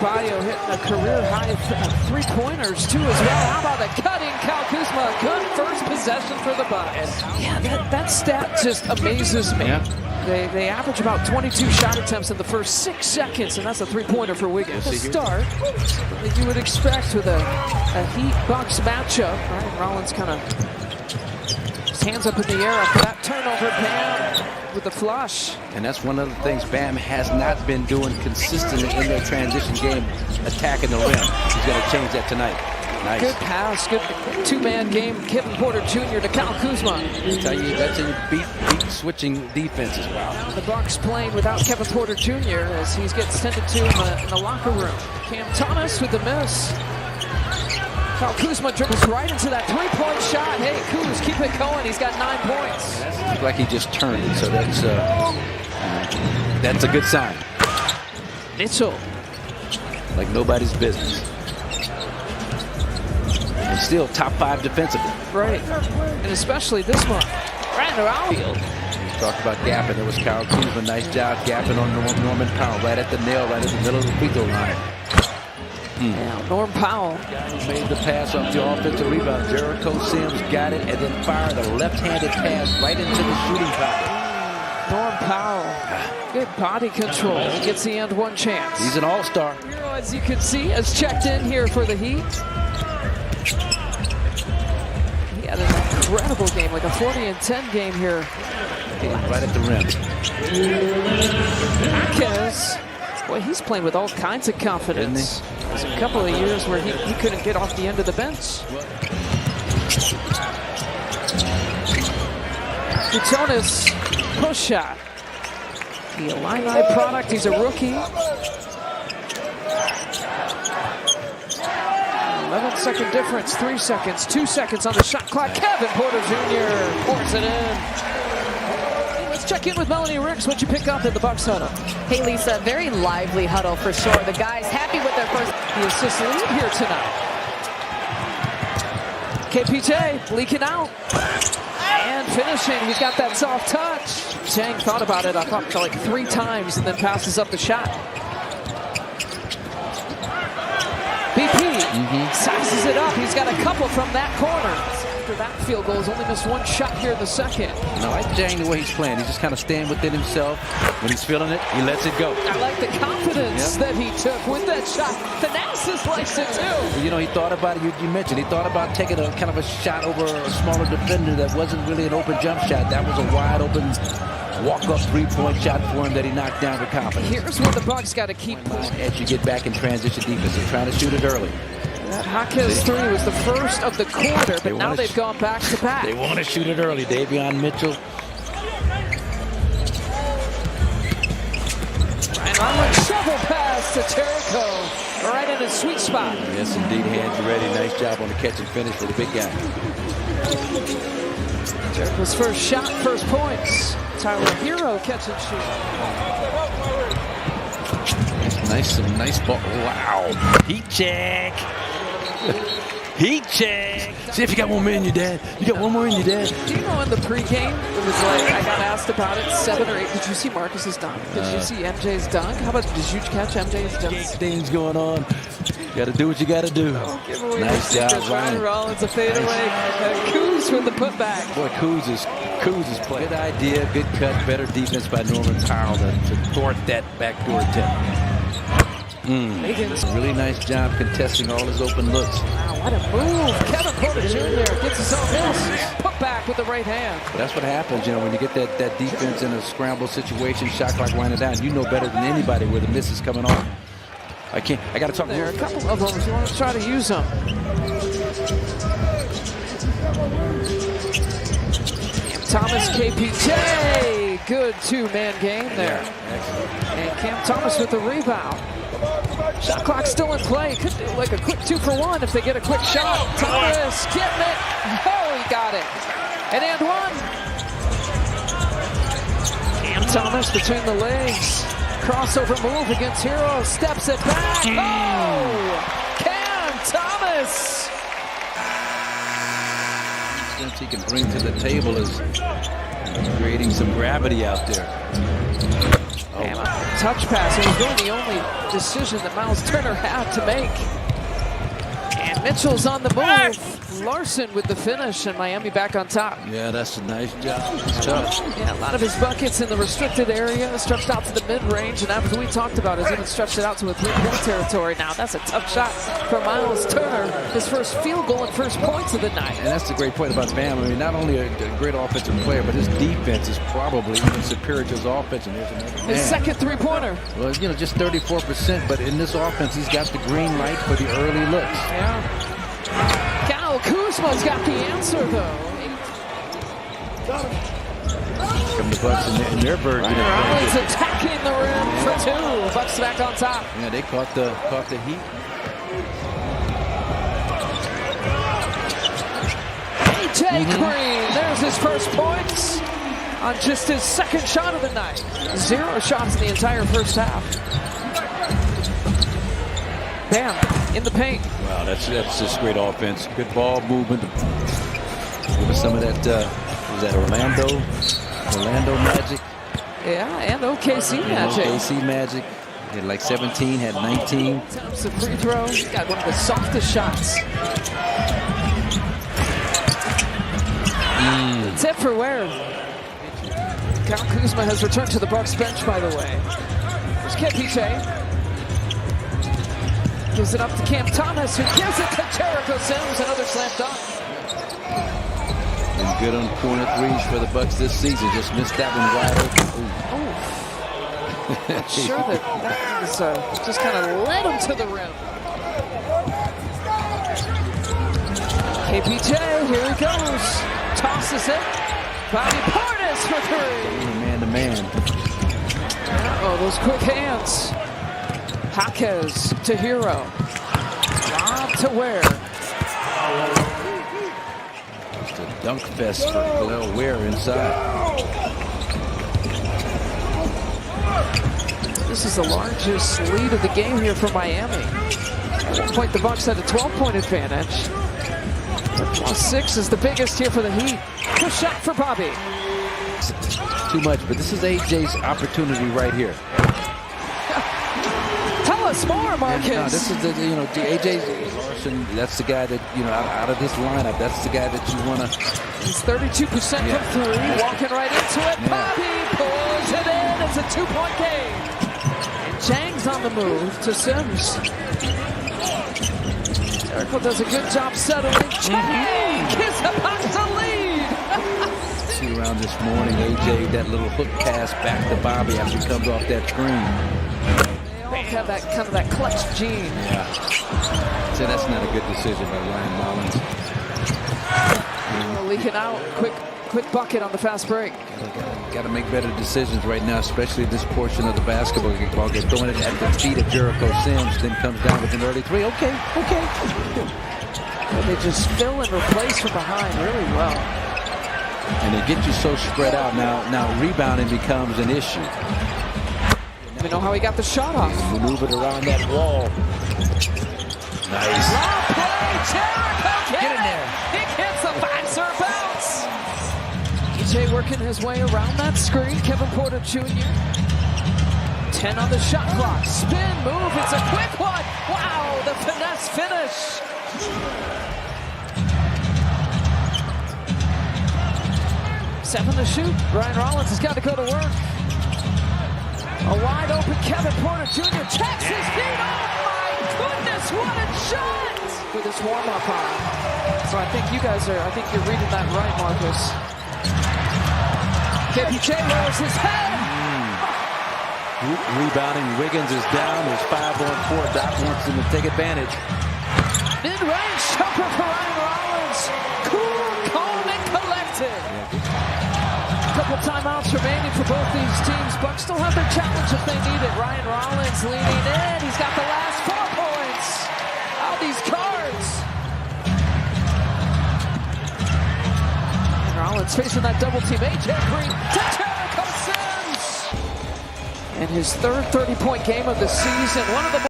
Adebayo hitting a career-high three-pointers, too, as well. How about the cutting Kyle Kuzma? Good first possession for the Bucks. Yeah, that stat just amazes me. Yeah. They average about 22 shot attempts in the first 6 seconds, and that's a three-pointer for Wiggins. The start that you would expect with a Heat-Bucks matchup. Ryan Rollins kind of his hands up in the air after that turnover. Bam with the flush. And that's one of the things Bam has not been doing consistently in their transition game, attacking the rim. He's going to change that tonight. Nice. Good pass, good two-man game. Kevin Porter Jr. to Kyle Kuzma. I tell you, that's a beat switching defense as well. Now the Bucks playing without Kevin Porter Jr. as he gets tended to in the locker room. Cam Thomas with the miss. Kyle Kuzma dribbles right into that three-point shot. Hey, Kuz, keep it going. He's got 9 points. Looks like he just turned it, so that's a good sign. Mitchell. Like nobody's business. And still top 5 defensively. Right. And especially this one. Right around field. Talked about gapping. There was Kyle Kuzma. Nice job gapping on Norman Powell. Right at the nail, right in the middle of the free throw line. Now Norm Powell made the pass off the offensive rebound. Jericho Sims got it and then fired a left-handed pass right into the shooting pocket. Norm Powell, good body control. He gets the end one chance. He's an all-star. As you can see, has checked in here for the Heat. He had an incredible game, like a 40-10 game here. Right at the rim. Marquez, boy, he's playing with all kinds of confidence. There's a couple of years where he couldn't get off the end of the bench. Utonis, push shot. The Illini product, he's a rookie. 11-second difference, 3 seconds, 2 seconds on the shot clock. Kevin Porter Jr. pours it in. Let's check in with Melanie Ricks. What'd you pick up in the Bucks huddle? Hey, Lisa, very lively huddle for sure. The guys happy with their first. The assist lead here tonight. KPJ leaking out. And finishing. He's got that soft touch. Chang thought about it, I thought, like 3 times and then passes up the shot. BP sizes it up. He's got a couple from that corner. After that field goal, he's only missed 1 shot here in the second. No, I like Jang the way he's playing. He's just kind of staying within himself. When he's feeling it, he lets it go. I like the confidence that he took with that shot. Thanasis likes it too. Well, you know, he thought about it. You mentioned he thought about taking a kind of a shot over a smaller defender that wasn't really an open jump shot. That was a wide open walk-up three-point shot for him that he knocked down with confidence. Here's what the Bucks got to keep as you get back in transition defense. They're trying to shoot it early. That Jaquez 3 was the first of the quarter, but now they've gone back to back. They want to shoot it early. Davion Mitchell. And on the shovel pass to Jericho, right in his sweet spot. Yes, indeed, hands ready. Nice job on the catch and finish for the big guy. Jericho's first shot, first points. Tyler Hero catch and shoot. Nice ball. Wow. Heat check. Heat check. See if you got one more in you, Dad. You got one more in you, Dad. Do you know in the pregame, it was like, I got asked about it 7 or 8. Did you see Marcus's dunk? Did you see MJ's dunk? How about, did you catch MJ's dunk? Things going on. You got to do what you got to do. Nice job, Ryan Rollins, a fadeaway. Kuz with the putback. Boy, Kuz is playing. Good idea, good cut, better defense by Norman Powell to thwart that backdoor attempt. Really nice job contesting all his open looks. Wow, what a move. Kevin Porter Jr. gets his own miss. Put back with the right hand. But that's what happens, you know, when you get that defense in a scramble situation, shot clock winding down. You know better than anybody where the miss is coming on. I got to talk there. A couple of them if you want to try to use them. Thomas, KPJ. Good 2-man game there. And Cam Thomas with the rebound. Shot clock still in play. Could do like a quick 2-for-1 if they get a quick shot. Thomas getting it. Oh, he got it. And one. Cam Thomas between the legs. Crossover move against Hero. Steps it back. Oh! Cam Thomas. He can bring to the table is Creating some gravity out there. And a touch pass. It was really the only decision that Miles Turner had to make. And Mitchell's on the move. Larson with the finish, and Miami back on top. Yeah, that's a nice job. It's tough. Yeah, a lot of his buckets in the restricted area, stretched out to the mid-range, and as we talked about, has even stretched it out to a three-point territory. Now, that's a tough shot for Miles Turner. His first field goal and first points of the night. And that's the great point about Bam. I mean, not only a great offensive player, but his defense is probably even superior to his offense. And there's another His second three-pointer. Well, you know, just 34%, but in this offense, he's got the green light for the early looks. Yeah. Kyle Kuzma's got the answer, though. From the Bucks in their version. Rollins attacking the rim for two. Bucks back on top. Yeah, they caught the heat. AJ Green, there's his first points on just his second shot of the night. 0 shots in the entire first half. Bam, in the paint. Wow, that's just great offense. Good ball movement. Give us some of that, was that Orlando Magic? Yeah, and OKC Magic. OKC Magic. He had like 17, had 19. Attempts a free throw. He's got one of the softest shots. Tip for Ware. Kyle Kuzma has returned to the Bucks bench, by the way. There's KPJ. Gives it up to Cam Thomas, who gives it to Jericho Sims. Another slam dunk. Been good on corner threes for the Bucks this season. Just missed that one wide open. Not sure that was just kind of led him to the rim. KPJ, here he goes. Tosses it. Bobby Portis for three. Man to man. Oh, those quick hands. Jaquez to Hero. Rob to Ware. Just a dunk fest for Khalil Ware inside. This is the largest lead of the game here for Miami. At one point, the Bucks had a 12-point advantage. +6 is the biggest here for the Heat. Good shot for Bobby. Too much, but this is AJ's opportunity right here. Tell us more, Marcus. No, this is AJ Larson. That's the guy that, out of this lineup, that's the guy that you want to. He's 32% from three, walking right into it. Yeah. Bobby pulls it in. It's a 2-point game. And Chang's on the move to Sims. Jericho does a good job settling. Chang is about to lead. See around this morning, AJ, that little hook pass back to Bobby after he comes off that screen. They all have that kind of that clutch gene. Yeah. So that's not a good decision by Ryan Rollins. Leaking out. Quick bucket on the fast break. Got to make better decisions right now, especially this portion of the basketball game. Throwing it at the feet of Jericho Sims, then comes down with an early three. Okay. Well, they just fill and replace from behind really well. And they get you so spread out. Now rebounding becomes an issue. We know how he got the shot off. Maneuver it around that wall. Nice. Long play, Jericho Get in there. He gets a bouncer bounce. EJ working his way around that screen. Kevin Porter Jr. 10 on the shot clock. Spin move. It's a quick one. Wow, the finesse finish. Seven to shoot. Ryan Rollins has got to go to work. A wide open Kevin Porter Jr. checks his feet. Oh my goodness, what a shot! With his warm-up on. So I think you're reading that right, Marcus. KPJ lowers his head. Rebounding, Wiggins is down. There's 5 on 4. Doc wants him to take advantage. Mid-range jumper for Ryan Rollins. Cool, calm, and collected. Couple timeouts remaining for both these teams. Bucks still have their challenge if they need it. Ryan Rollins leaning in. He's got the last 4 points. Out these cards. And Rollins facing that double team. AJ Green to Jericho Sims. And his third 30-point game of the season. One of the